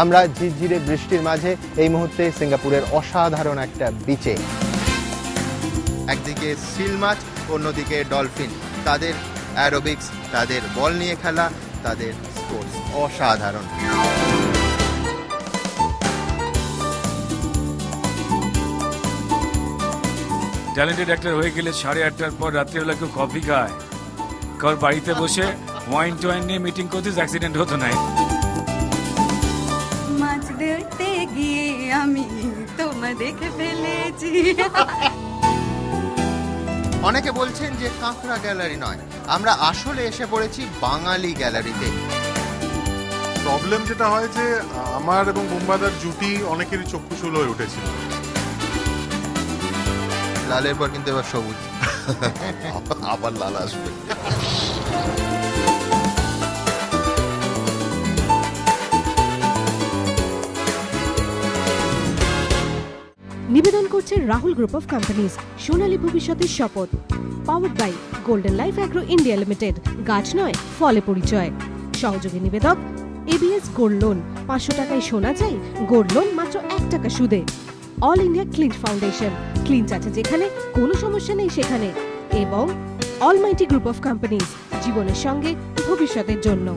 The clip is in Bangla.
আমরা ঝিরঝিরে বৃষ্টির মাঝে এই মুহূর্তে সিঙ্গাপুরের অসাধারণ একটা বিচে। একদিকে সিল মাছ, অন্যদিকে ডলফিন। তাদের অ্যারোবিক্স, তাদের বল নিয়ে খেলা, তাদের স্পোর্টস অসাধারণ। ট্যালেন্টেড অ্যাক্টর হয়ে গেলে 8:30টার পর রাত্রিবেলা কেউ কফি খায়, কারণ বাড়িতে বসে ওয়াইন টোয়াইন নিয়ে মিটিং করতে অ্যাক্সিডেন্ট হতো না। মাছ ধরতে গিয়ে আমি তোমায় দেখে ফেলেছি। অনেকে বলছেন যে কাঁকড়া গ্যালারি নয়, আমরা আসলে এসে পড়েছি বাঙালি গ্যালারিতে। প্রবলেম যেটা হয় যে আমার এবং বুম্বাদার জুটি অনেকেরই চক্ষুশূল হয়ে উঠেছিল। লালের পর কিন্তু এবার সবুজ। আবার লাল আসবে। নিবেদন করছে রাহুল গ্রুপ অফ কোম্পানিজ সোনালী ভবিষ্যতের শপথ, powered by golden life agro India limited, গাছ নয় ফলে পরিচয়। সহযোগী নিবেদক এবিএস গোল্ড লোন, 500 টাকায় সোনা চাই, গোল্ড লোন মাত্র 1 টাকা সুদে। All India clean foundation, clean আছে যেখানে, কোনো সমস্যা নেই সেখানে। এবং অলমাইটি গ্রুপ অফ কোম্পানিজ, জীবনের সঙ্গে ভবিষ্যতের জন্য।